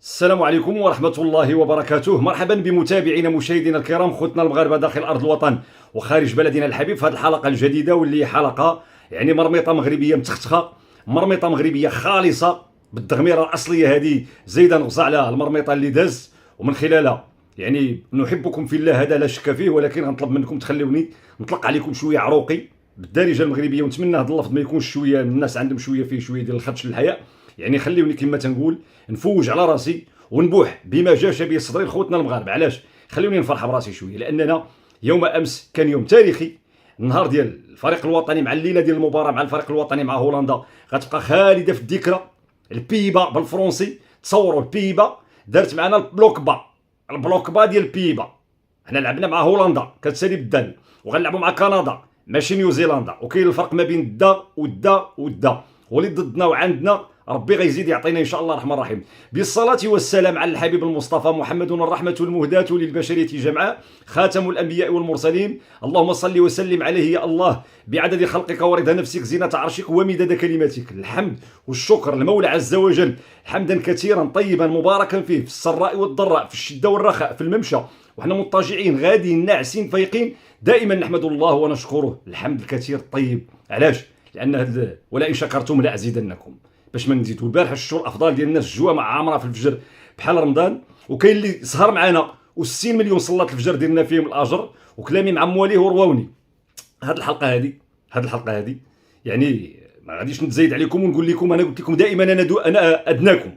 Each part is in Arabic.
السلام عليكم ورحمة الله وبركاته. مرحبا بمتابعينا مشاهدينا الكرام، خوتنا المغاربة داخل أرض الوطن وخارج بلدنا الحبيب في هذه الحلقة الجديدة، واللي هي حلقة يعني مرمطة مغربية متختخة، مرمطة مغربية خالصة بالتغميرة الأصلية هذه، زايدة نغصى على المرمطة اللي داز، ومن خلالها يعني نحبكم في الله، هذا لا شك فيه، ولكن غنطلب منكم تخلوني نطلق عليكم شوية عروقي بالدارجة المغربية، ونتمنى هذا اللفظ ما يكونش شوية من الناس عندهم شوية ديال الخدش للحياة. يعني خليوني كما تنقول نفوج على راسي ونبوح بما جاش به صدري لخوتنا المغاربه. علاش؟ خليوني نفرح براسي شويه، لاننا يوم امس كان يوم تاريخي، النهار ديال الفريق الوطني مع الليله ديال المباراه مع الفريق الوطني مع هولندا غتبقى خالده في الذكرى. البيبا بالفرنسي، تصوروا البيبا دارت معنا البلوك با ديال البيبا. حنا لعبنا مع هولندا كتسالي بالدال، وغنلعبوا مع كندا ماشي نيوزيلندا، وكاين الفرق ما بين الدا واللي ضدنا وعندنا ربي غيزيد يعطينا ان شاء الله الرحمن الرحيم. بالصلاه والسلام على الحبيب المصطفى محمد الرحمه المهداه للبشريه جمعاء، خاتم الانبياء والمرسلين. اللهم صل وسلم عليه يا الله بعدد خلقك ورضا نفسك زينه عرشك ومداد كلماتك. الحمد والشكر للمولى عز وجل، حمدا كثيرا طيبا مباركا فيه، في السراء والضراء، في الشده والرخاء، في الممشى وحنا مضطجعين غاديين ناعسين فايقين، دائما نحمد الله ونشكره الحمد الكثير الطيب. علاش؟ لان ولئن شكرتم لازيدنكم، باش ما نزيدوا. البارح الشهور الافضل ديال الناس جوا مع عامره في الفجر بحال رمضان، وكاين اللي سهر معنا و60 مليون صلاه الفجر ديالنا فيهم الاجر، وكلامي مع مواليه ورواوني. هاد الحلقه هذه يعني ما غاديش نتزايد عليكم ونقول لكم، انا قلت لكم دائما انا ادناكم،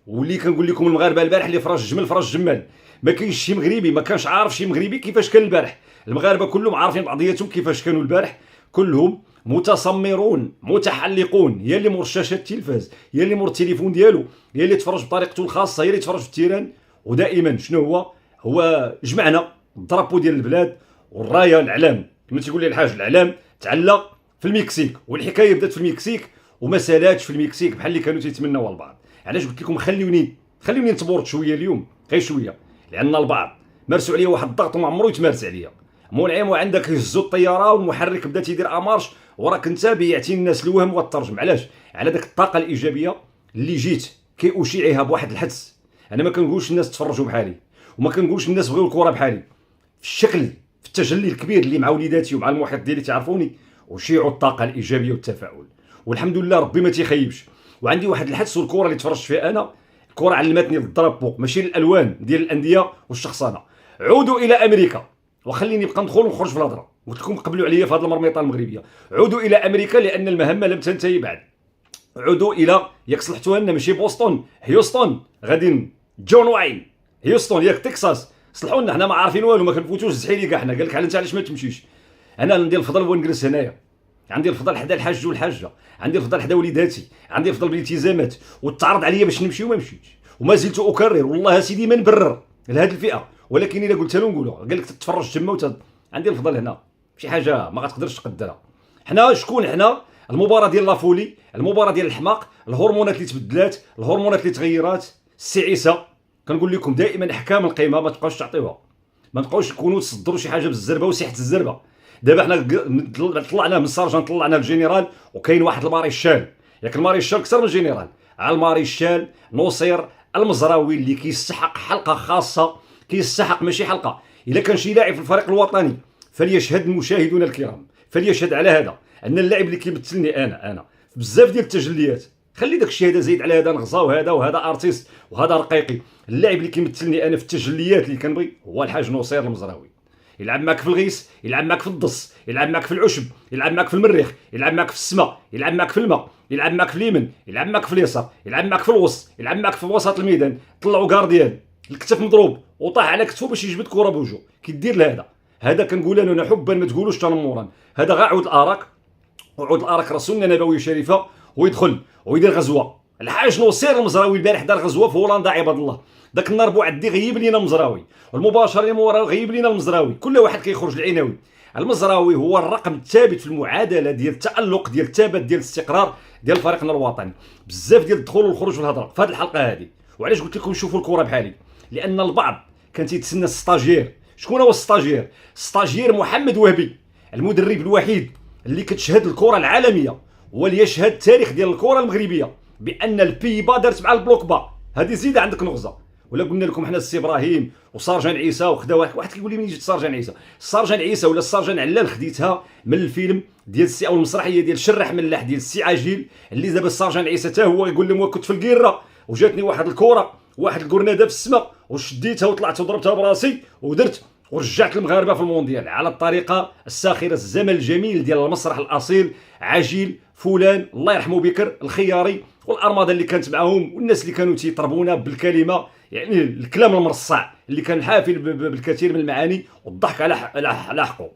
واللي كنقول لكم المغاربه البارح اللي فراش الجمل فراش الجمال. ما كاينش شي مغربي ما كانش عارف شي مغربي كيفاش كان البارح. المغاربه كلهم عارفين بعضياتهم كيفاش كانوا البارح، كلهم متسمرون متحلقون، يا اللي مور شاشه التلفاز، يا اللي مور التليفون ديالو، يا اللي تفرج بطريقته الخاصه، يا اللي تفرج في التيران. ودائما شنو هو جمعنا الدرابو ديال البلاد والرايه الاعلام، كما تيقول لي الحاج الاعلام تعلق في المكسيك، والحكايه بدات في المكسيك وما سالاتش في المكسيك بحال اللي كانوا تيتمناو البعض. علاش قلت لكم خليوني نتبورت شويه اليوم، غير شويه، لان البعض مارسوا عليا واحد الضغط وما عمرو يتمارس عليا. منعم وعندك هزوا الطياره والمحرك بدا تيدير امارش، وراك انت بيعتي الناس الوهم والترجم. علاش؟ على داك الطاقه الايجابيه اللي جيت كيشيعها بواحد الحدس. انا ما كنقولش الناس تفرجوا بحالي، وما كنقولش الناس بغيو الكره بحالي، في الشكل، في التجلي الكبير اللي مع وليداتي ومع المحيط ديالي تعرفوني، وشيعوا الطاقه الايجابيه والتفاؤل، والحمد لله ربي ما تيخيبش. وعندي واحد الحدس، والكره اللي تفرجت فيها انا، الكره علمتني الضرب ماشي الالوان ديال الانديه والشخصنه. عودوا الى امريكا، وخليني نبقى ندخل ونخرج في الهضره، قلت لكم قبلوا عليا في هذه المرميطه المغربيه. عودوا الى امريكا لان المهمه لم تنتهي بعد. عودوا الى، ياك صلحتوها لنا ماشي بوسطن، هيوستن، غادي جون واين، هيوستن ياك تكساس، صلحوا لنا، حنا ما عارفين والو، ما كنفوتوش الزحيلي كاع. حنا قال لك انت علاش ما تمشيش؟ انا عندي الفضل ونجلس هنايا، عندي الفضل حدا الحاج والحاجه، عندي الفضل حدا وليداتي، عندي الفضل بالالتزامات، وتعرض عليا باش نمشي وما مشيتش، وما زلت اكرر والله سيدي ما نبرر لهذه الفئه، ولكن الا قلت له نقولها، قال لك تتفرج تما عندي الفضل هنا، شي حاجه ما غتقدرش تقدرها. حنا شكون؟ حنا المباراه ديال لافولي، المباراه ديال الحماق، الهرمونات اللي تبدلات، الهرمونات اللي تغيرات، السعيسه. كنقول لكم دائما احكام القيمه ما تبقاوش تعطيوها، ما تبقاوش تكونوا تصدروا شي حاجه بالزربه وسيحه الزربه. دابا حنا طلعنا من السارجان، طلعنا الجنرال، وكاين واحد الماريشال، ياك الماريشال كثر من الجنرال، على الماريشال نصير المزراوي اللي كيستحق حلقه خاصه، كيستحق ماشي حلقه. الا كان شي لاعب في الفريق الوطني فليشهد المشاهدون الكرام، فليشهد على هذا ان اللاعب اللي كيمثلني انا في بزاف ديال التجليات، خلي داك الشيء هذا زيد على هذا نغزا، وهذا ارتيست وهذا رقيقي. اللاعب اللي كيمثلني انا في التجليات اللي كنبغي هو الحاج نصير المزراوي. يلعب معك في الغيس، يلعب معك في الضص، يلعب معك في العشب، يلعب معك في المريخ، يلعب معك في السماء، يلعب معك في الماء، يلعب معك في اليمين، يلعب معك في اليسار، يلعب معك في الوسط، يلعب معك في وسط الميدان. طلعوا كارديان الكتف مضروب وطاح على كتفه باش يجبد كره بوجهه، كيدير لهذا. هذا كنقول انا حبا، ما تقولوش تنمرا، هذا غا عود الارك، وعود الارك رسولنا النبوي الشريفه، ويدخل ويدير غزوه. الحاج نصير المزراوي البارح دار غزوه في هولندا عباد الله، داك النهار بوعدي غيب لينا المزراوي، والمباشر اللي موراه غيب لينا المزراوي، كل واحد كيخرج العناوي. المزراوي هو الرقم الثابت في المعادله ديال التالق، ديال الثبات، ديال الاستقرار ديال فريقنا الوطني. بزاف ديال الدخول والخروج في الهضره في هذه الحلقه هذه. وعلاش قلت لكم شوفوا الكره بحالي؟ لان البعض كان تيتسنى الستاجير. شكون هو الستاجير؟ الستاجير محمد وهبي، المدرب الوحيد اللي كتشهد الكره العالميه وليشهد التاريخ ديال الكره المغربيه بان البيبا دارت مع البلوك با. هذه زيد عندك نغزه. ولا قلنا لكم حنا السي ابراهيم وسارجان عيسى وخدا واحد كيقول لي منين جبت سارجان عيسى؟ سارجان عيسى ولا سارجان علال خديتها من الفيلم ديال السي او المسرحيه ديال شرح ملاح ديال السي عاجيل، اللي دابا سارجان عيسى حتى هو يقول لهم كنت في الكيره وجاتني واحد الكره واحد الكورناده في السماء وشديتها وطلعت وضربتها براسي ودرت ورجعت المغاربه في المونديال على الطريقه الساخره، الزمن الجميل ديال المسرح الاصيل. عاجيل، فلان الله يرحمه بكر، الخياري والارماده اللي كانت معاهم والناس اللي كانوا تيطربونا بالكلمه، يعني الكلام المرصع اللي كان حافل بالكثير من المعاني والضحك على حقه.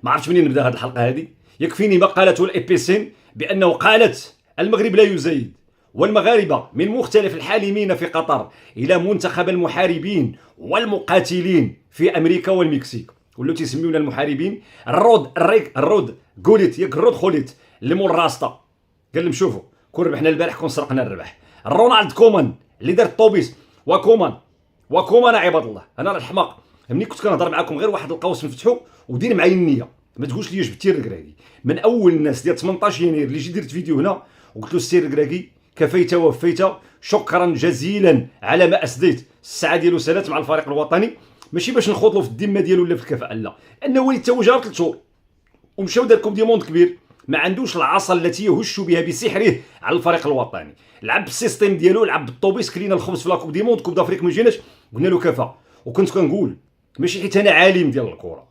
ما عرفتش منين نبدا هذه الحلقه هذه. يكفيني ما قالته الابيسين بانه قالت المغرب لا يزايد والمغاربه من مختلف الحالمين في قطر الى منتخب المحاربين والمقاتلين في امريكا والمكسيك، ولاو تيسميونا المحاربين الرود قولت ياك الرود خوليت اللي مول راستا. قال لهم شوفوا كون ربحنا البارح كون سرقنا الربح. رونالد كومان اللي دار الطوبيس وكومان عباد الله. انا الحماق ملي كنت كنهضر معكم غير واحد القوس نفتحو ودير معايا النيه، ما تقولش لي جبتي الركراكي. من اول الناس ديال 18 يناير اللي جيت درت فيديو هنا وقلت له السي الركراكي كفيت ووفيت، شكرا جزيلا على ما اسديت. الساعه ديالو سالات مع الفريق الوطني، ماشي باش نخوضوا في الذمه ديالو ولا في الكفاءه، لا، انه وليد توج 3 شهور ومشاو دار كوب دي موند كبير، ما عندوش العصا التي يهش بها بسحره على الفريق الوطني. لعب بالسيستيم ديالو، لعب بالطوبيس، كلينا الخبز في لاكوب دي موند، كوب دافريك ما جيناش، قلنا له كفى. وكنت كنقول ماشي حيت انا عالم ديال الكره،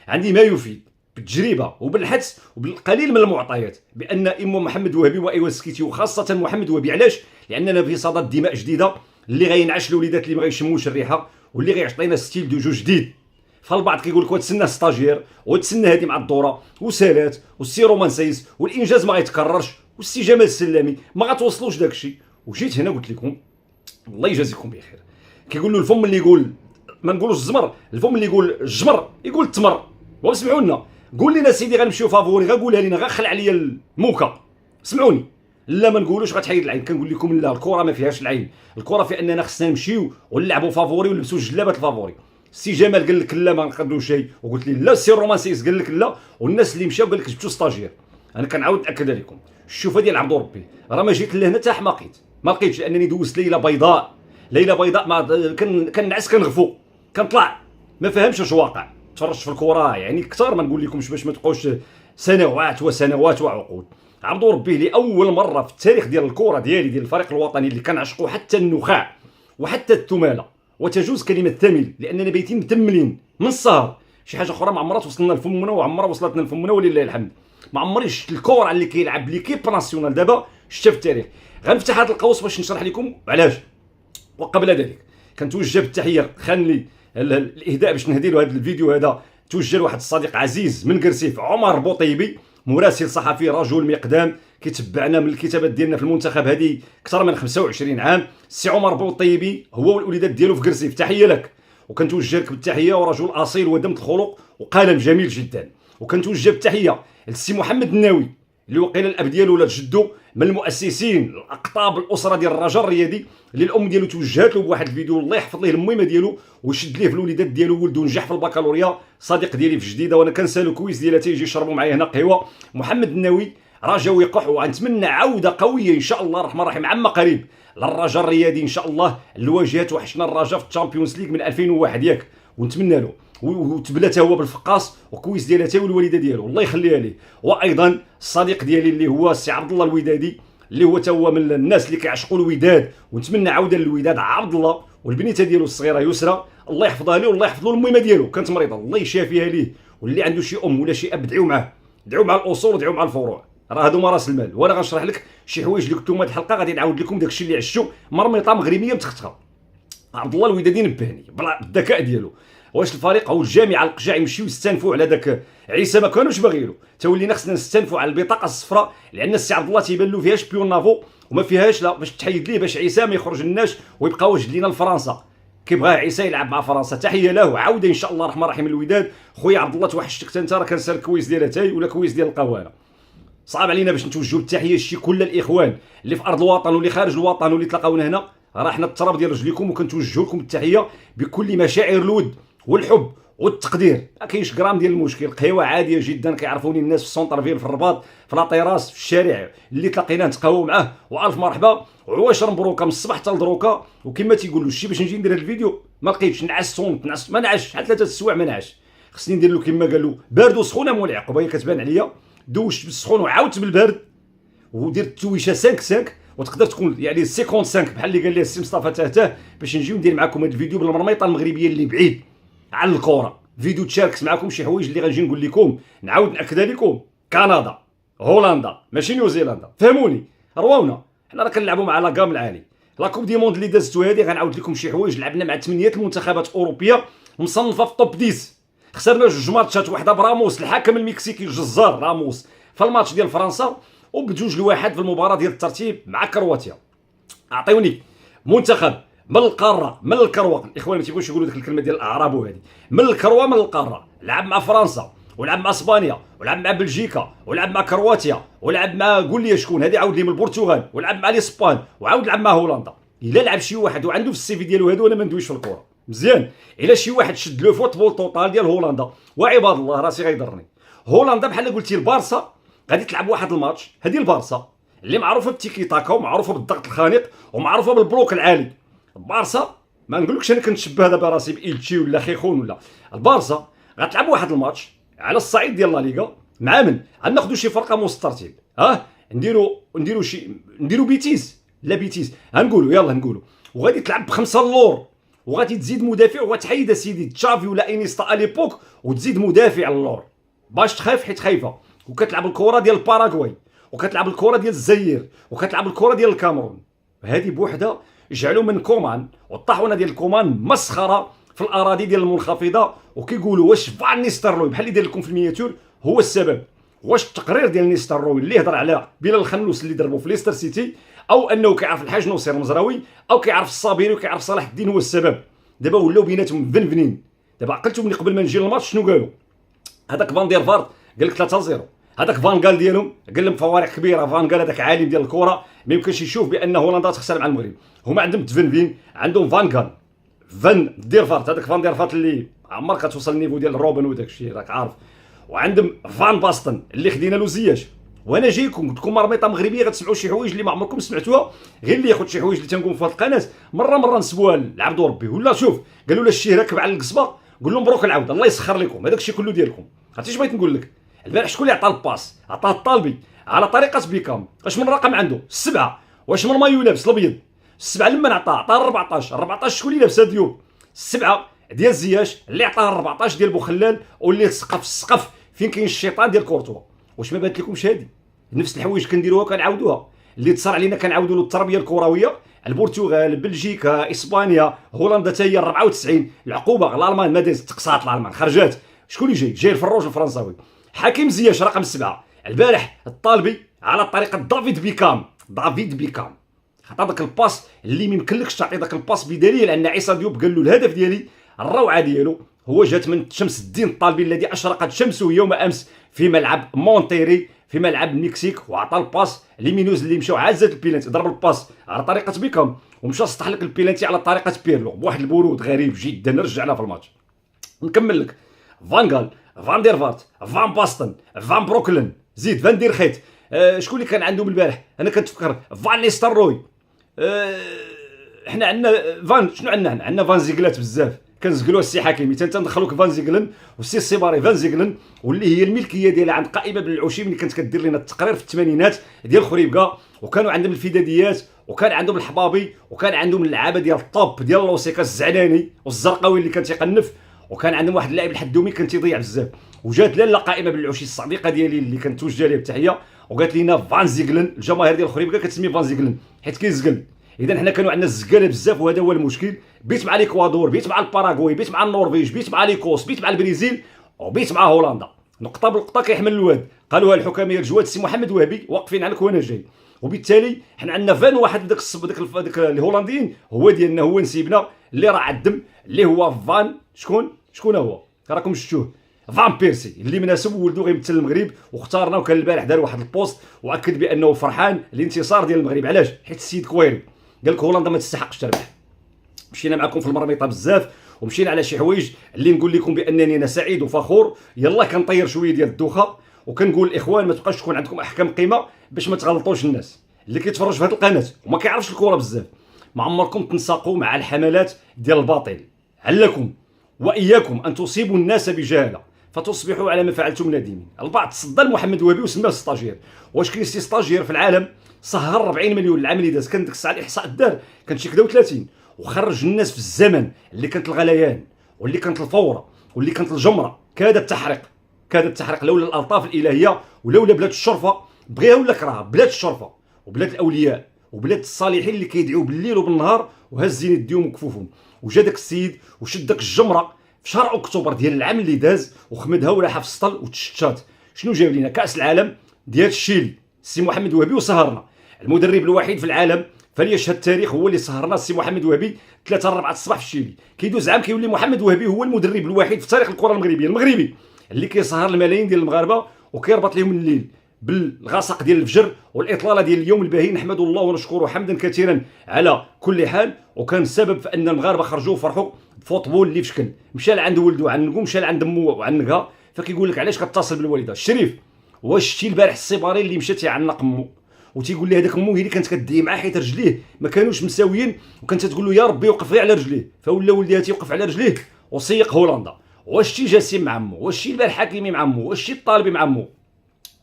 عندي ما يفيد بالتجربه وبالحدس وبالقليل من المعطيات بان اما محمد وهبي وايوا سكيتي وخاصه محمد وهبي. علاش؟ لاننا في صدد دماء جديده اللي غينعش الوليدات اللي ما غيشموش الريحه واللي غيعطينا ستيل دو جو جديد. فالبعض كيقول لك تسنى ستاجير وتسنى هذه مع الدوره وسالات والسي رومان سايس والانجاز ما غيتكررش والسي جمال السلامي ما غتوصلوش داك الشيء. وجيت هنا قلت لكم الله يجازيكم بخير. كيقول له الفم اللي يقول ما نقولوش الزمر، الفم اللي يقول الجمر يقول التمر. واسمعوا لنا، قول لنا سيدي غنمشيو فافوري، غنقولها لينا، غنخلع عليا الموكا، سمعوني. لا ما نقولوش غتحيد العين، كنقول لكم لا، الكره ما فيهاش العين، الكره في اننا خصنا نمشيو ونلعبوا فافوري ونلبسوا جلابات الفافوري. السي جمال قال لك لا ما نقدروا شيء، وقلت لي لا. السي رومانسيس قال لك لا، والناس اللي مشاو قال لك جبتوا ستاجير. انا كنعاود ناكد لكم الشوفه ديال عبد ربي راه ما جيت لهنا حتى حماقيت، ما لقيتش، لانني دوزت ليله بيضاء ما كنعس كنغفو كنطلع ما فهمش واش واقع. تفرجت في الكره يعني كثر ما نقول لكمش باش ما تبقاوش سنوات وسنوات وعقود. عبد ربي لاول مره في التاريخ ديال الكره ديالي ديال الفريق الوطني اللي كنعشقوا حتى النخاع وحتى الثماله وتجوز كلمه ثمل لاننا بيتين متملين من السهر. شي حاجه اخرى ما عمرها توصلنا لفمنا وعمرها وصلتنا لفمنا ولله الحمد. ما عمري شفت الكره اللي كيلعب ليكيب ناسيونال دابا شفتها في التاريخ. غنفتح هذا القوس باش نشرح لكم علاش. وقبل ذلك كنتوجه بالتحيه، خان لي الاهداء باش نهدي له هذا الفيديو هذا، توجه لواحد الصديق عزيز من قرسيف، عمر بوطيبي، مراسل صحفي رجل مقدام كيتبعنا من الكتابات ديالنا في المنتخب هذه اكثر من 25 عام. السي عمر بوطيبي هو والوليدات ديالو في قرسيف، تحيه لك وكنتوجه لك بالتحيه، ورجل اصيل ودمت الخلق وقلم جميل جدا. وكنتوجه بالتحيه للسي محمد الناوي اللي وقيل الاب ديالو ولا جدو من المؤسسين الاقطاب الاسره ديال الرجاء الرياضي، اللي الام ديالو توجهت له بواحد الفيديو الله يحفظ ليه الميمه ديالو ويشد ليه في الوليدات ديالو. ولده نجح في البكالوريا، صديق ديالي في جديده، وانا كنسالو كويس ديالها تيجي يشربوا معايا هنا قهوه. محمد الناوي رجا ويقح، وغنتمنى عوده قويه ان شاء الله الرحمن الرحيم عما قريب للرجاء الرياضي ان شاء الله. الواجهات وحشنا الرجاء في الشامبيونز ليغ من 2001 ياك، ونتمنى له وتبلاتها هو بالفقاص وكويس ديالها تا والوالده ديالو الله يخليها ليه. وايضا الصديق ديالي اللي هو السي عبد الله الودادي اللي هو تا هو من الناس اللي كيعشقوا الوداد، ونتمنى عوده للوداد. عبد الله والبنيته ديالو الصغيره يسرى الله يحفظها ليه والله يحفظ له الميمه ديالو، كانت مريضه الله يشافيها ليه. واللي عنده شي ام ولا شي اب دعيو معاه، دعيو مع الاصول ودعيو مع الفروع، راه هادو راس المال. وانا غنشرح لك شي حوايج اللي قلت لهم هذه الحلقه، غادي نعاود لكم داكشي اللي عشتو مرميطه مغربيه متختخه. عبد الله الودادي نبهني بالذكاء ديالو. واش الفريق او الجامعه القجاع يمشيو يستنفوا على داك عيسى؟ ما كانوش باغيينو، تولينا خصنا نستنفوا على البطاقه الصفراء، لان السي عبد الله تيبان له فيها شبيون نافو وما فيهاش لا باش تحيد ليه، باش عيسى ما يخرج لناش ويبقى واجد لينا لفرنسا. كيبغى عيسى يلعب مع فرنسا، تحيه له عوده ان شاء الله الرحمن الرحيم الوداد. خويا عبد الله توحشتك انت، راه كنسال كويس ديالها تاي ولا كويس ديال القوانه. صعب علينا باش نتوجهوا التحيه لشي كل الاخوان اللي في ارض الوطن واللي خارج الوطن واللي تلاقاونا هنا، راه حنا التراب ديال رجليكم، وكنتوجهوا لكم التحيه بكل مشاعر الود والحب والتقدير. ما كاينش غرام ديال المشكل، قهوه عاديه جدا كيعرفوني الناس في السونتر فيل، في الرباط، في لاطيراس، في الشارع اللي تلاقينا نتقهووا معاه والف مرحبا وعواشر مبروكه من الصباح حتى لدروكا. وكما تيقولوا شتي باش نجي ندير هذا الفيديو ما لقيتش، نعس صومت نعس ما نعش شحال 3 السوايع ما نعش، خصني ندير له كما قالوا بارد وسخونه مول العقبه هي كتبان عليا. دوشت بالسخون وعاودت بالبارد ودرت التويشه 5 5 وتقدر تكون يعني 55 بحال اللي قال لي السي مصطفى تاته باش نجيو ندير معكم هذا الفيديو بالمرميطه المغربيه اللي بعيد على الكره. فيديو تشاركت معكم شي حوايج اللي غنجي نقول لكم، نعاود ناكدها لكم. كندا، هولندا، ماشي نيوزيلندا، فهموني رواونا. حنا راه كنلعبوا مع لا كام العالي. لا كوب دي موند اللي دازتو هذه غنعاود لكم شي حوايج. لعبنا مع 8 المنتخبات الاوروبيه مصنفه في توب 10. خسرنا 2 ماتشات، واحده براموس الحكم المكسيكي الجزار راموس في الماتش ديال فرنسا، وب2-1 في المباراه ديال الترتيب مع كرواتيا. اعطيوني منتخب من القاره، من الكروه، الاخوان ما تيبغوش يقولوا ديك الكلمه ديال الاعراب وهذه، من الكروه من القاره، لعب مع فرنسا ولعب مع اسبانيا ولعب مع بلجيكا ولعب مع كرواتيا ولعب مع قول لي شكون هذه، عاود لي من البرتغال ولعب مع الاسبان وعاود لعب مع هولندا. الا لعب شي واحد وعنده في السي في ديالو هادو، انا ما ندويش في الكره مزيان. الا شي واحد شد لو فوتبول توتال ديال هولندا وعباد الله راسي غيضرني. هولندا بحال قلتي البارسا غادي تلعب واحد الماتش، هذه البارسا اللي معروفه بالتيكي تاكا ومعروفه بالضغط الخانق ومعروفه بالبلوك العالي. البارسا ما نقولكش انا كنتشبه دابا راسي بايلتشي ولا خيخون ولا، البارسا غتلعب واحد الماتش على الصعيد ديال لا ليغا مع من غناخذوا شي فرقه من وسط الترتيب. نديروا بيتيز، لا بيتيز غنقولوا يلا نقولوا، وغادي تلعب بخمسه اللور وغادي تزيد مدافع وغتحيد سيدي تشافي ولا انيستا اليبوك وتزيد مدافع اللور باش تخاف حيت خايفه. وكتلعب الكره ديال الباراغواي وكتلعب الكره ديال الجزائر وكتلعب الكره ديال الكاميرون. هذه بوحده جعلوا من كومان والطاحونه ديال الكومان مسخره في الاراضي ديال المنخفضه. وكيقولوا واش فان نيستروي بحال اللي داير لكم في المينياتور هو السبب، واش التقرير ديال نيستروي اللي هضر على بلال الخنوس اللي ضربوا في ليستر سيتي، او انه كيعرف الحاج نصير المزراوي او كيعرف الصابيري وكيعرف صلاح الدين هو السبب. دابا ولاو بيناتهم فنفنين. دابا عقلتوا ملي قبل ما نجي للماتش شنو قالوا؟ هذاك فان دير فارت قال لك 3-0، هذاك فان قال ديالهم قال لهم فوارق كبيره. فان قال هذاك عالم ديال الكره ما يمكنش يشوف بان هولندا تخسر مع المغرب. هما عندهم تفنفين، عندهم فان قال فان دير فارت، هذاك فان دير فارت اللي عمرك كتوصل النيفو ديال روبن وداك الشيء راك عارف. وعندهم فان باستن اللي خدينا له زياش. وانا جايكم قلت لكم مرميطه مغربيه غتسمعوا شي حوايج اللي ما عمركم سمعتوها، غير اللي ياخذ شي حوايج اللي تنقول في هذه القناه مره نسبوها لعبد ربي. ولا شوف قالوا لا الشيء راكب على القصبه قول لهم مبروك العوده الله يسخر لكم هذاك الشيء كله ديالكم. عرفتي اش بغيت نقول لك؟ البارح شكون اللي عطى الباس؟ عطاه الطالبي على طريقه بيكام. اش من رقم عنده؟ 7. واش من مايو لابس الابيض؟ 7 لما عطاه 14. 14 شكون اللي لابس هاد اليوم؟ 7 ديال زياش اللي عطاه 14 ديال بوخلال واللي سقف السقف فين كاين الشيطان ديال كورتوا. واش ما بانت لكمش هادي؟ نفس الحوايج كنديروها كنعاودوها. اللي تصار علينا كنعاودوا له التربيه الكرويه. البرتغال، بلجيكا، اسبانيا، هولندا حتى هي 94 العقوبه. الالمان ما دازت تقصات، الالمان خرجات. شكون اللي جاي الفروج الفرنساوي حكيم زياش رقم 7. البارح الطالبي على طريقه دافيد بيكام عطى داك الباس اللي ما يمكنلكش تعطي داك الباس بدليل ان عيسى ديوب قال له الهدف ديالي الروعه ديالو هو جات من شمس الدين الطالبي الذي اشرقت شمسه يوم امس في ملعب مونتيري في ملعب المكسيك، وعطى الباس لمينوز اللي مشاو عزات البيلانتي، ضرب الباس على طريقه بيكام ومشى سطح لك البيلانتي على طريقه بيرلو بواحد البرود غريب جدا. رجعنا في الماتش نكمل لك. فان قال فان دير فارت فان باستن فان بروكلين زيد فان دير خيت. شكون اللي كان عندهم البارح؟ انا كنتفكر فان نيستروي. احنا عندنا فان شنو عندنا فان زيغلات بزاف كنزقلوها السي حكيمي تندخلوك فان زيغلن والسي السيباري فان زيغلن واللي هي الملكيه ديالها عند قائمه بن العوشي ملي كانت كدير لنا التقرير في الثمانينات ديال خريبكا. وكانوا عندهم الفداديات وكان عندهم الحبابي وكان عندهم اللعابه ديال الطوب ديال لوسيكا الزعلاني والزرقاوي اللي كان تيقنف، وكان عندهم واحد اللاعب الحدومي كان تيضيع بزاف. وجات لاله قائمه بن العوشي الصديقه ديالي اللي كانت توجه ليها بالتحيه وقالت لنا فان زيغلن. الجماهير ديال خريبكا كتسمي فان زيغلن حيت كيزقل. اذا حنا كانوا عندنا الزقاله بزاف وهذا هو المشكل. بيت مع الاكوادور، بيت مع الباراغواي، بيت مع النرويج، بيت مع ليكوس، بيت مع البرازيل وبيت مع هولندا. نقطه بالنقطه كيحمل الواد. قالوها الحكاميه الجواد السي محمد وهبي واقفين عنك وانا جاي. وبالتالي حنا عندنا فان واحد داك الهولنديين هو ديالنا هو نسيبنا اللي راه عدم اللي هو فان شكون هو راكم شفتوه فان بيرسي اللي مناسب ولدو غيمثل المغرب واختارنا. وكان البارح دار واحد البوست واكد بانه فرحان الانتصار ديال المغرب. علاش؟ حيت السيد كويري قال لك هولندا ما تستحقش تربح. مشينا معكم في المرميطه بزاف ومشينا على شي حوايج اللي نقول لكم بانني انا سعيد وفخور. يلا كنطير شويه ديال الدوخه وكنقول الاخوان ما تبقاش تكون عندكم احكام قيمه باش ما تغلطوش الناس اللي كيتفرج في هذه القناه وما كيعرفش الكره بزاف. ما عمركم تنساقوا مع الحملات ديال الباطل. علكم واياكم ان تصيبوا الناس بجهاله فتصبحوا على ما فعلتم نادمين. البعض تصدى لمحمد وهبي وسماه ستاجير. واش كاين شي ستاجير في العالم سهر 40 مليون العام اللي داز؟ كان ديك الساعه الاحصاء دار كان شي كدا و30 وخرج الناس في الزمن اللي كانت الغليان واللي كانت الفوره واللي كانت الجمره كاد التحريق لولا الالطاف الالهيه ولولا بلاد الشرفه بغيها ولا كراها بلاد الشرفه وبلاد الاولياء وبلاد الصالحين اللي كيدعيو بالليل وبالنهار وهزين يديهم وكفوفهم. وجا داك السيد وشد داك الجمره في شهر اكتوبر ديال العام اللي داز وخمدها ولاحها في السطل وتشتات. شنو جاب لينا؟ كاس العالم ديال الشيلي السي محمد وهبي وسهرنا. المدرب الوحيد في العالم فليشهد التاريخ هو اللي سهرنا السي محمد وهبي 3 4 الصباح في الشيلي. كيدوز عام كيولي محمد وهبي هو المدرب الوحيد في تاريخ الكره المغربيه المغربي اللي كيسهر الملايين ديال المغاربه وكيربط لهم الليل بالغسق ديال الفجر والاطلاله ديال اليوم الباهي. نحمد الله ونشكره حمدا كثيرا على كل حال. وكان السبب في ان المغاربه خرجوا وفرحوا بفوتبول اللي في شكل مشى لعند ولده عنقو مشى لعند امو وعنقها. فكيقول لك علاش كتصل بالوالده الشريف؟ واش شتي البارح السيباري اللي مشى تيعنق امو وتيقول لي هذاك امو هي اللي كانت كدعي معاه حيت رجليه ما كانوش مساويين وكانت تقول له يا ربي وقف غير على رجليه فولا ولدها تيوقف على رجليه وسيق هولندا. واش شتي جاسم مع امو؟ واش شتي البارح حكيمي مع امو؟ واش شتي الطالبي مع امو؟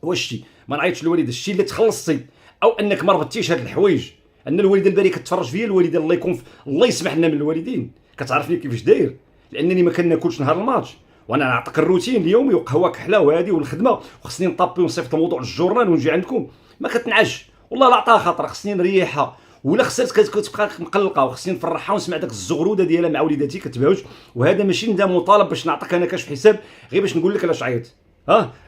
واش شتي ما نعيطش للوالده الشتي اللي تخلصتي او انك ما ربطتيش هاد الحوايج؟ ان الوالده الباري كتفرج فيا الوالده الله يكون الله يسمح لنا من الوالدين كتعرفني كيفاش داير لانني ما كناكلش نهار الماتش وانا نعطيك الروتين اليومي وقهوه كحله وهادي والخدمه وخصني نطابي ونصيفط موضوع الجورنال ونجي عندكم ما كتنعش والله لا عطاها خاطر خصني نريحها ولا خسرت كتبقى مقلقه وخصني نفرحها ونسمع داك الزغروده ديالها مع وليداتي كتبهوج. وهذا ماشي نداء مطالب باش نعطيك انا كشف حساب غير باش نقول لك علاش عيط.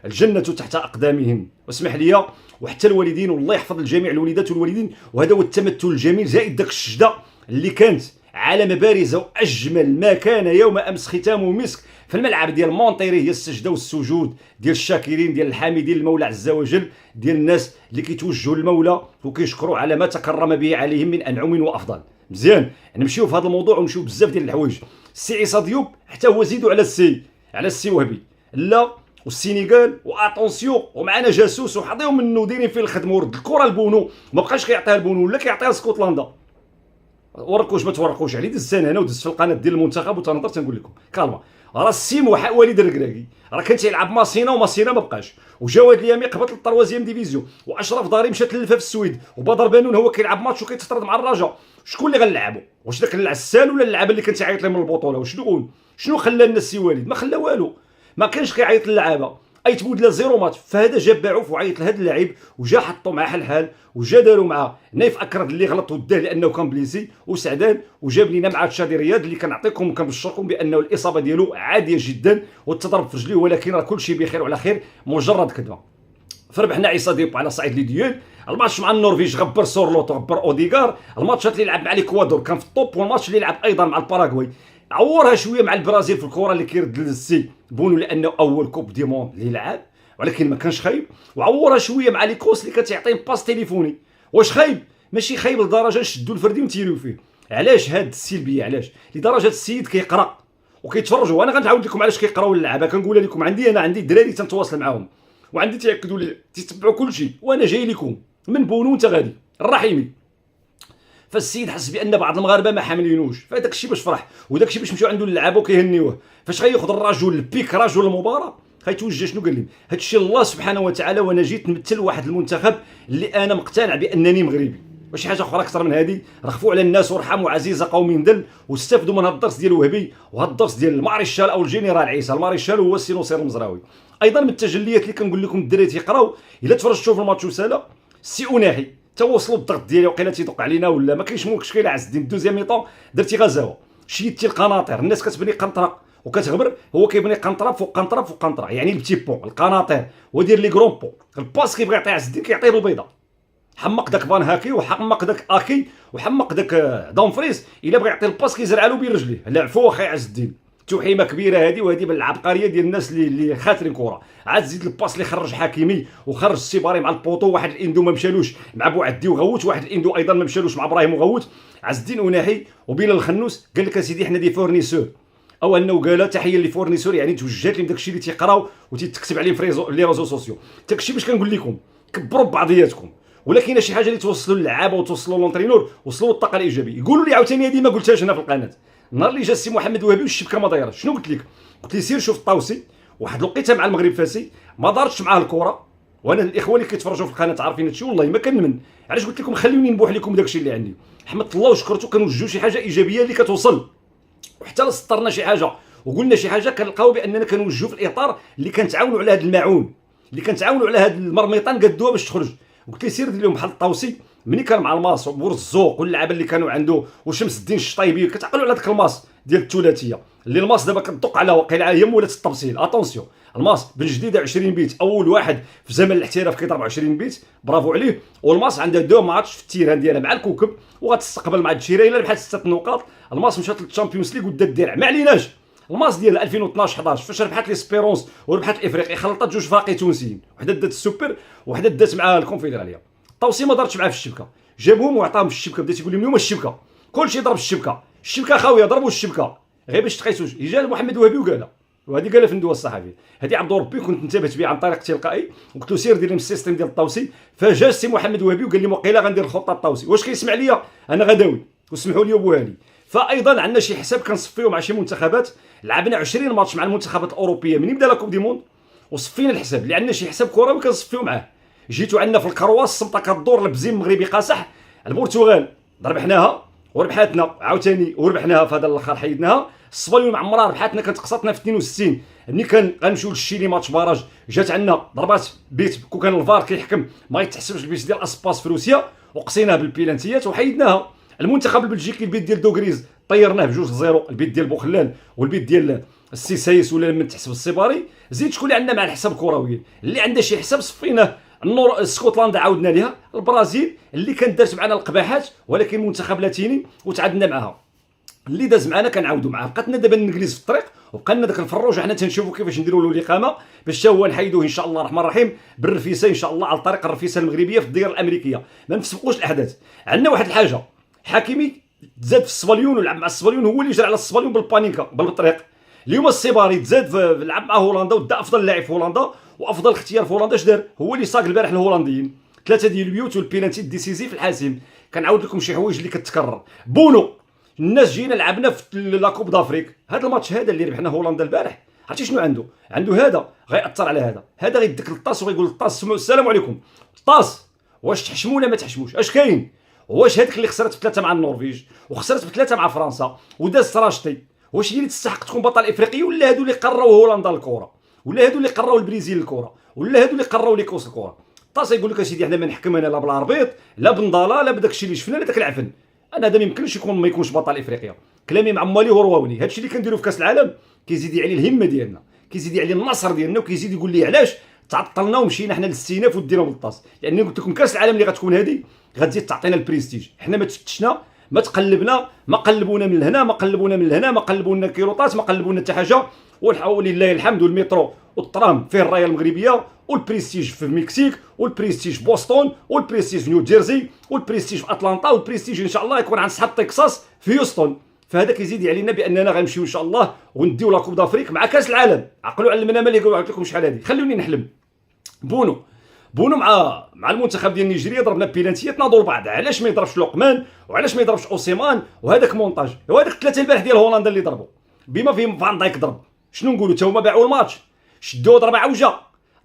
الجنه تحت اقدامهم واسمح لي وحتى الوالدين والله يحفظ الجميع الوالدات والوالدين. وهذا هو التمثل الجميل زائد داك الشجده اللي كانت علامه بارزه واجمل ما كان يوم امس ختامه مسك في الملعب ديال مونطيري هي السجده والسجود ديال الشاكرين ديال الحامدين المولى عز وجل ديال الناس اللي كيتوجهوا للمولى وكيشكروا على ما تكرم به عليهم من انعم وافضل. مزيان نمشيو في هذا الموضوع ونمشيو بزاف ديال الحوايج. السي عيسى ديوب حتى هو زيدوا على السي وهبي لا والسينيغال واتونسيون ومعنا جاسوس وحاضيهم منه دايرين فيه الخدمه ورد الكره لبونو ما بقاش كيعطيها لبونو ولا كيعطيها لسكوتلندا. وركوش ما توركوش علي دز انا ودزت في القناه ديال المنتخب وتنظر تنقول لكم كالما راه السيم وليد الركراكي راه كان تيلعب ماسينا وماسينا ما بقاش وجواد اليامي قبط للطروازيام ديفيزيون واشرف داري مشات للفا في السويد وبدر بانون هو كيلعب ماتش وكيتطرد مع الرجاء. شكون اللي غنلعبوا؟ واش داك العسال ولا اللعابه اللي كان تيعيط لهم من البطوله؟ شنو خلى لنا السي والد؟ ما خلى والو ما كانش كيعيط للعابه اي تبودله زيرو ماتش. فهذا جاب باعوف وعيط لهذا اللاعب وجا حطوا معاه حل وجا داروا معاه نايف اكرد اللي غلط وداه لانه كان بليسي وسعدان وجاب لينا مع تشادي رياض اللي كنعطيكم وكنبشركم بانه الاصابه ديالو عاديه جدا والتضرب في رجليه ولكن راه كل شيء بخير وعلى خير مجرد كذبه. فربحنا عيسى ديوب على صعيد لي ديال الماتش مع النرويج غبر سورلوت غبر اوديغار. الماتشات اللي لعب مع الاكوادور كان في الطوب والماتش اللي لعب ايضا مع الباراغواي عورها شويه مع البرازيل في الكره اللي كيرد للسي بونو لانه اول كوب دي موند اللي لعب ولكن ما كانش خايب. وعورها شويه مع ليكوس اللي كتعطيه باس تليفوني. واش خايب؟ ماشي خايب لدرجه نشدوا الفردي ونتيريو فيه. علاش هاد السلبيه؟ علاش؟ لدرجه السيد كيقرا وكيتفرجوا. وانا غنعاود لكم علاش كيقراو اللعابه. كنقول لكم عندي دراري تنتواصل معاهم وعندي تياكدوا لي تيتبعوا كل شيء وانا جاي لكم من بونو وانت غادي الرحيمي. فالسيد حس بان بعض المغاربه ما حاملينوش فهداك الشيء باش فرح وداك الشيء باش مشاو عنده اللعابه وكيهنيوه. فاش غياخذ الرجل البيك رجل المباراه غيتوجه شنو قال لي هذا الشيء الله سبحانه وتعالى وانا جيت نمثل واحد المنتخب اللي انا مقتنع بانني مغربي. واش حاجه اخرى اكثر من هذه؟ رخفوا على الناس وارحموا عزيزه قوم دل واستفدوا من هذا الدرس ديال وهبي وهذا الدرس ديال الماريشال او الجنرال عيسى. الماريشال هو السينوسير المزراوي. ايضا من التجليات اللي كنقول لكم الدراري تيقراو الا تفرجتوا في الماتش وسالا السي اناحي توصلوا الضغط ديالي وقيله تيدق علينا ولا ما كاينش مشكل. عز الدين دوزيام ميطون درتي غزاوه شيدتي القناطر الناس كتبني قنطره وكتغبر هو كيبني قنطره فوق قنطره فوق قنطره يعني البتي بون القناطر ودير لي كرون بون. الباس كيبغي يعطي عز الدين كيعطيه بالبيضه. حمق داك فان هاكي وحمق داك اكي وحمق داك دونفريس الا بغى يعطي الباس كيزرع له برجليه. لا عفو اخي عز الدين توحيمه كبيره هذه وهذه بالعبقريه ديال الناس اللي خاطرين كره. عاد زيد الباس اللي خرج حكيمي وخرج السيباري مع البوطو. واحد الاندو ما مشالوش مع بوعدي وغوت واحد الاندو ايضا ما مشالوش مع ابراهيم وغوت. عز الدين اناحي وبيلا الخنوس قال لك اسيدي حنا دي فورنيسور او انه قال تحيه لفورنيسور، يعني توجهات لهم داكشي اللي تيقراو وتيتكتب عليه في لي ريزو سوسيو. داكشي باش كنقول لكم كبروا ببعضياتكم، ولكن شي حاجه اللي توصلوا للعابه وتوصلوا لونترينور، وصلوا الطاقه الايجابيه. يقولوا لي عاوتاني هذه ما قلتهاش هنا في القناه، النهار اللي جا السي محمد وهبي والشبكه ما دايره، شنو قلت لك؟ قلت لي سير شوف الطاوسي، واحد الوقيته مع المغرب فاسي ما دارتش معاه الكره، وانا الاخوان اللي كيتفرجوا في القناه عارفين هادشي، والله ما كنمن. علاش قلت لكم خليوني نبوح لكم داكشي اللي عندي. حمدت الله وشكرته، كنوجهوا شي حاجه ايجابيه اللي كتوصل، وحتى لا سطرنا شي حاجه وقلنا شي حاجه كنلقاو باننا كنوجهوا في الاطار اللي كنتعاونوا على هذا الماعون، اللي كنتعاونوا على هذا المرميطان قدوها باش تخرج. قلت لي سير دير لهم بحال الطاوسي ملي كان مع الماس وبورزوق واللعابه اللي كانوا عنده وشمس الدين الشطيبي، كتعقلوا على داك الماس ديال الثلاثيه اللي الماس دابا كتدق على واقيلا يم ولات التبصيل. اتونسيون الماس بن جديده 20 بيت، اول واحد في زمن الاحتراف كيضرب 20 بيت، برافو عليه. والماس عندها دو ماتش في التيران ديالها مع الكوكب وغتستقبل مع الجيران الا ربحات 6 نقاط. الماس مشات للتشامبيونز ليغ ودات الدرع، ما عليناش. الماس ديال 2012 11 فاش ربحات ليسبيرونس وربحات الافريقي، خلطات جوج فراقي تونسيين، وحده دات السوبر وحده دات مع الكونفدراليه. الطوسي ما دارتش معاه في الشبكه، جابهم وعطاهم الشبكه، بدا تيقول لهم اليوم الشبكه كلشي ضرب الشبكه، الشبكه خاويه ضربوا الشبكه غير باش تقيسوش. جا محمد وهبي وقالها، وهذه قالها في الندوه الصحفيه، هذه عبد ربي كنت انتبهت بها عن طريق تلقائي، وقلت له سير دير لهم السيستم ديال الطوسي. فجا السي محمد وهبي وقال لي وقيلا غندير الخطه الطوسي. واش كيسمع ليا؟ انا غداوي وسمحوا لي ابو هاني. فايضا عندنا شي حساب كنصفيو مع شي منتخبات، لعبنا 20 ماتش مع المنتخبات الاوروبيه من يبدا لا كوب دي موند، وصفينا الحساب اللي عندنا شي حساب كروي كنصفيو معاه. جيتو عندنا في الكرواس السمطه كدور، البزيم مغربي قاصح، البرتغال ربحناها وربحاتنا عاوتاني وربحناها في هذا الاخر حيدناها. الصباليون معمرها ربحاتنا، كانت قصاتنا في 62 ملي كان غنمشيو للشيلي ماتش باراج، جات عندنا ضربات بيت كون كان الفار كيحكم ما يتحسبش البيت ديال اسباس في روسيا، وقصيناها بالبيلانتيات وحيدناها. المنتخب البلجيكي البيت ديال دوغريز طيرناه بجوج زيرو، البيت ديال بوخلال والبيت ديال السي سايس ولا من تحسب الصباري. زيد شكون اللي عندنا مع الحساب الكروي اللي عنده شي حساب صفيناه؟ النور اسكتلندا عاودنا ليها، البرازيل اللي كانت دارت معنا القباحات ولكن منتخب لاتيني وتعادلنا معها، اللي داز معنا كنعاودوا معاه. بقاتنا دابا الانجليز في الطريق وبقى داك الفروج حنا تنشوفوا كيفاش نديروا له الاقامه باش هو نحيدوه ان شاء الله الرحمن الرحيم بالرفيسه ان شاء الله على طريق الرفيسه المغربيه في الديار الامريكيه. ما نسبقوش الاحداث. عندنا واحد الحاجه، حكيمي تزاد في الصباليون ولعب مع الصباليون، هو اللي جرى على الصباليون بالبانيكا بالطريق. اليوم السيباري تزاد لعب مع هولندا ودا افضل لاعب في هولندا وافضل اختيار في هولندا. اش دار؟ هو اللي صاق البارح الهولنديين 3 ديال البيوت والبينالتي الديسيزيف الحاسم. كنعاود لكم شي حوايج اللي كتكرر. بونو الناس جينا لعبنا في لا كوب دافريك، هذا الماتش هذا اللي ربحنا هولندا البارح، عرفتي شنو عنده؟ عنده هذا غيأثر على هذا، هذا غيدك للطاس وغيقول للطاس السلام عليكم الطاس واش تحشموا ولا ما تحشموش؟ اش كاين؟ واش هذيك اللي خسرت بثلاثه مع النرويج وخسرت بثلاثه مع فرنسا وداز راشتي، واش هي اللي تستحق تكون بطل افريقي، ولا هادو اللي قراو هولندا الكره، ولا هادو اللي قراو البرازيل الكره، ولا هادو اللي قراو ليكوس الكره؟ الطاس يقول لك اسيدي حنا ما نحكم انا لا بالاربيط لا بنضاله لا بداك الشيء اللي شفنا لا داك العفن. انا هذا ما يمكنش يكون ما يكونش بطل افريقيا. كلامي معمالي ورواوني. هادشي اللي كنديروا في كاس العالم كيزيد يعلي الهمه ديالنا، كيزيد يعلي النصر ديالنا، وكيزيد يقول لي علاش تعطلنا ومشينا حنا للاستئناف ودينا بالطاس. لان قلت لكم كاس العالم اللي غتكون هذه غتزيد تعطينا البريستيج. حنا ما تفتشنا ما تقلبنا، ما قلبونا من هنا ما قلبونا من هنا، ما قلبونا كيروطات، ما قلبونا حتى حاجه. ولله الحمد، والمترو والترام فيه الرايه المغربيه، والبريستيج في المكسيك، والبريستيج في بوسطن، والبريستيج في نيو جيرسي، والبريستيج في اتلانتا، والبريستيج ان شاء الله يكون عند صحاب تكساس في هيوستن. فهذا كيزيد علينا باننا غنمشيو ان شاء الله ونديو لا كوب دافريك مع كاس العالم. عقلوا على المنامه اللي قلت لكم شحال هذه، خلوني نحلم. بونو مع المنتخب ديال نيجيريا ضربنا بيلانتيات ناضوا لبعض. علاش ما يضربش لوقمان وعلاش ما يضربش اوسيمان وهذاك مونتاج وهذاك الثلاثه البارح ديال هولندا اللي ضربوا بما فيهم فان دايك ضرب. شنو نقولوا؟ تا هما باعوا الماتش، شدوا ضربه عوجه،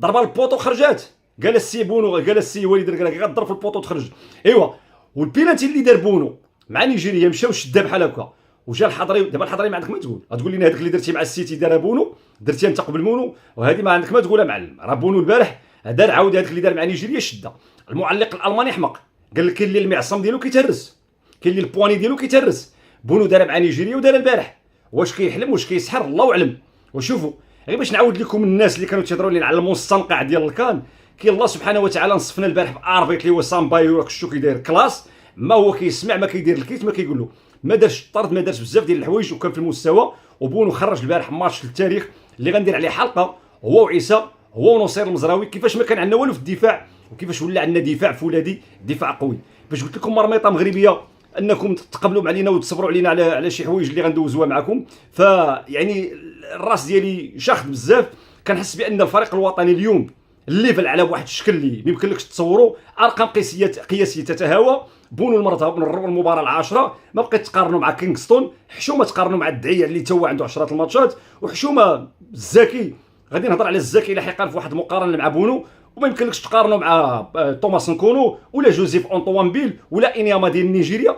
ضربه البوطو خرجات. قال السي بونو، قال السي وليد الكراكي غضرب في البوطو تخرج. ايوا والبيلانتي اللي دار بونو مع نيجيريا مشاو شدا بحال هكا وجا الحضري. دابا الحضري ما عندك ما تقول، غتقول لنا هذاك اللي درتي مع السيتي دار بونو درتي انت قبل بونو، وهذه ما عندك ما تقولها معلم. راه بونو البارح دار عاود هذاك اللي دار مع نيجيريا شده. المعلق الالماني حمق قال لك كاين اللي المعصم ديالو كيتهرس، كاين اللي البواني ديالو كيتهرس. بونو دار مع نيجيريا ودار البارح. واش كيحلم واش كيسحر الله اعلم. وشوفوا غير باش نعاود لكم الناس اللي كانوا تيهضروا لي على المستنقع ديال الكان، كاين الله سبحانه وتعالى نصفنا البارح باربيط اللي هو سامباي وراك شتو كيداير كلاس، ما هو كيسمع ما كيدير الكيت ما كيقول له، ما دارش الطرد ما دارش بزاف ديال الحوايج وكان في المستوى. وبونو خرج البارح ماتش للتاريخ اللي غندير عليه حلقه، هو وعيسى هو ونصير المزراوي، كيفاش ما كان عندنا والو في الدفاع وكيفاش ولا عندنا دفاع فولاذي دفاع قوي. باش قلت لكم مرميطه مغربيه انكم تقبلوا علينا وتصبروا علينا على شي حوايج اللي غندوزوها معكم. فيعني الراس ديالي شاخد بزاف، كنحس بان الفريق الوطني اليوم الليفل على بواحد الشكل اللي ما يمكنلكش تصوروا. ارقام قياسيه تتهاوى. بونو المرتبط من المباراه العاشره، ما بقيت تقارنوا مع كينغستون. حشومه تقارنوا مع الدعيه اللي تا هو عنده 10 الماتشات. وحشومه الزكي، غادي نهضر على الزكي لاحقا في واحد المقارنه مع بونو. وما يمكنلكش تقارنوا مع توماس نكونو ولا جوزيف اونطوان بيل ولا انياما ديال نيجيريا.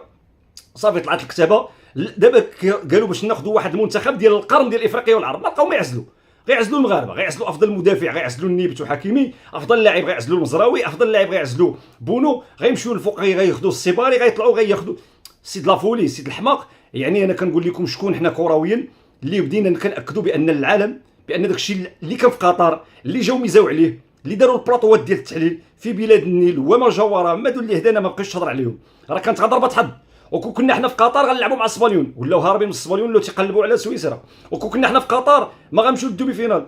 صافي طلعت الكتابه. دابا قالوا باش ناخذوا واحد المنتخب ديال القرن ديال افريقيا والعرب، ما لقاو ما يعزلوا. غيعزلوا المغاربه، غيعزلوا افضل مدافع غيعزلوا النيبت وحكيمي، افضل لاعب غيعزلوا المزراوي، افضل لاعب غيعزلوا بونو، غيمشيو الفوق غياخذوا السيباري، غيطلعوا غياخذوا سيد لافولي سيد الحماق. يعني انا كنقول لكم شكون حنا كرويين اللي بدينا كناكدوا بان العالم، بان داك الشيء اللي كان في قطر اللي جاو ميزاو عليه، اللي داروا البلاطوات ديال التحليل في بلاد النيل وما جاورها ما دول اللي هدانا ما بقيتش تهضر عليهم، راه كانت ضربه حظ. وكون كنا حنا في قطر غنلعبوا مع السبانيون ولاو هاربين من السبانيون ولاو تيقلبوا على سويسرا. وكون كنا حنا في قطر ما غنمشيو للدوبي فينال.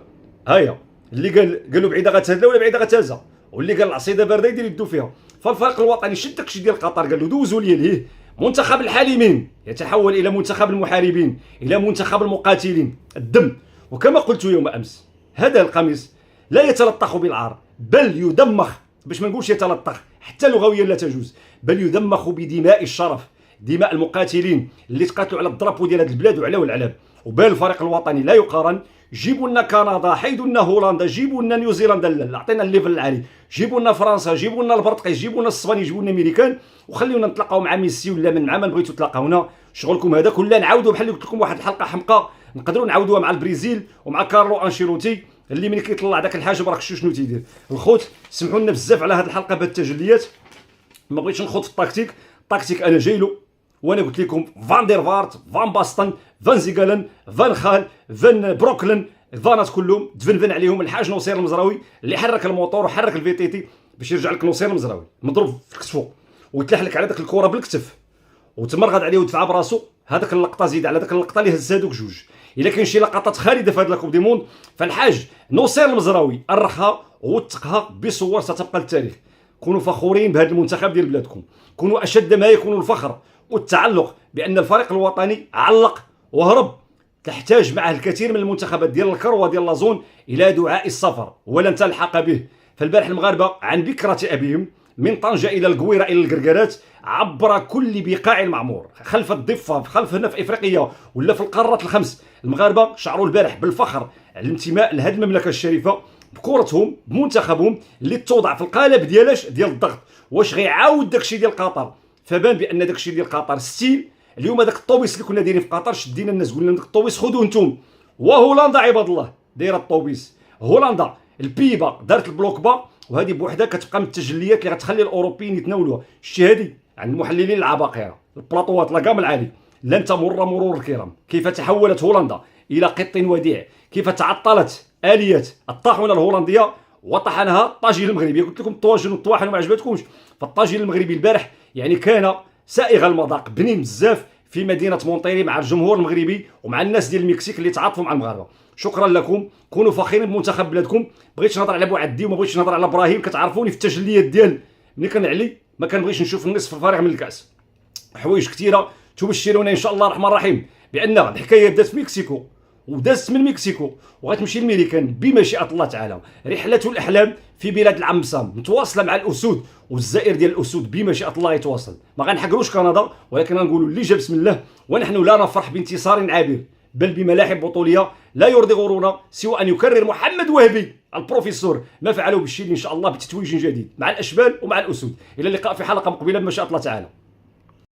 هيا اللي قالوا بعيده غتهزا ولا بعيده غتهزا، واللي قال العصيده بارده يدير يدو فيها. فالفريق الوطني شد داكشي ديال قطر قال له دوزوا لي ليه. منتخب الحالمين يتحول الى منتخب المحاربين، الى منتخب المقاتلين الدم. وكما قلت يوم امس، هذا القميص لا يتلطخ بالعار بل يدمخ، باش ما نقولش يتلطخ حتى لغويا لا تجوز، بل يدمخ بدماء الشرف، دماء المقاتلين اللي تقاتلوا على الدرابو ديال هذه البلاد وعلى والعلام. وبال الفريق الوطني لا يقارن. جيبوا لنا كندا، حيدوا لنا هولندا، جيبوا لنا نيوزيلندا، لا عطينا الليفل العالي، جيبوا لنا فرنسا، جيبوا لنا البرتقيس، جيبوا لنا الاسباني، جيبوا لنا امريكان، وخليونا نتلاقاو مع ميسي ولا من مع من بغيتوا تلاقاونا. شغلكم هذاك. ولا نعاودوا بحال اللي قلت لكم واحد الحلقه حمقى نقدروا نعاودوها مع البرازيل ومع كارلو انشيلوتي اللي ملي كيطلع داك الحاجب راك شنو تيدير. الخوت سمحوا لنا بزاف على هذه الحلقه بهذه التجليات، ما بغيتش نخوض في التكتيك انا جاي له. وانا قلت لكم فان دير فارت، فان باستن، فان زيغالن، فان خال، فان بروكلين، الفانات كلهم تفنفن عليهم الحاج نصير المزراوي اللي حرك الموتور وحرك الفي تي تي باش يرجع لك نصير المزراوي مضروب في كتفو ويتلاح لك على داك الكره بالكتف وتمرغد عليه ودفع براسو. هذاك اللقطه زيد على داك اللقطه اللي هز هذوك جوج. الا كاين شي لقطات خالده في هذا لاكوب دي موند فالحاج نصير المزراوي ارخها ووثقها بصور ستبقى للتاريخ. كونوا فخورين بهذا المنتخب ديال بلادكم، كونوا اشد ما يكون الفخر والتعلق بان الفريق الوطني علق وهرب. تحتاج معه الكثير من المنتخبات ديال الكروه ديال لازون الى دعاء السفر ولن تلحق به. فالبارح المغاربه عن بكره ابيهم من طنجه الى القويره الى القرقرات عبر كل بقاع المعمور، خلف الضفه، خلف هنا في افريقيا ولا في القارات الخمس. المغاربه شعروا البارح بالفخر على الانتماء لهذه المملكه الشريفه بكورتهم بمنتخبهم اللي توضع في القالب ديالاش ديال الضغط. واش غيعاود داكشي ديال قطر؟ فبان بان داكشي ديال قطر ستيل. اليوم هذاك الطوبيس اللي كنا دايرين في قطر شدينا الناس قلنا داك الطوبيس خذوه انتم. وهولندا عباد الله دايره الطوبيس، هولندا البيبا دارت البلوك با، وهذه بوحدها كتبقى من التجليات اللي غتخلي الاوروبيين يتناولوها. شتي هذه عند المحللين العباقره البلاطوات لاكام العالي لن تمر مرور الكرام. كيف تحولت هولندا الى قط وديع، كيف تعطلت اليات الطاحونه الهولنديه وطحنها الطاجين المغربي. قلت لكم الطواجن والطواحن ما عجبتكمش، فالطاجين المغربي البارح يعني كان سائغ المذاق بنين بزاف في مدينه مونطيري مع الجمهور المغربي ومع الناس ديال المكسيك اللي تعاطفوا مع المغاربه. شكرا لكم، كونوا فخورين بمنتخب بلادكم. بغيتش نهضر على بوعدي وما بغيتش نهضر على ابراهيم، كتعرفوني في التجليات ديال ملي كنعلي ما كنبغيش نشوف النصف الفارغ من الكاس. حوايج كثيره تبشرونا ان شاء الله الرحمن الرحيم بان الحكايه بدات في مكسيكو ودازت من مكسيكو وغتمشي لميريكان بمشيئه الله تعالى. رحله الاحلام في بلاد العم سام متواصله مع الاسود، والزائر ديال الاسود بمشيئه الله يتواصل. ما غنحقروش كندا ولكن غنقولوا اللي جا بسم الله. ونحن لا نفرح بانتصار عابر بل بملاحم بطوليه لا يرضي غرورنا سوى ان يكرر محمد وهبي البروفيسور ما فعله بالشيل ان شاء الله بتتويج جديد مع الاشبال ومع الاسود. الى اللقاء في حلقه مقبله بمشيئه الله تعالى.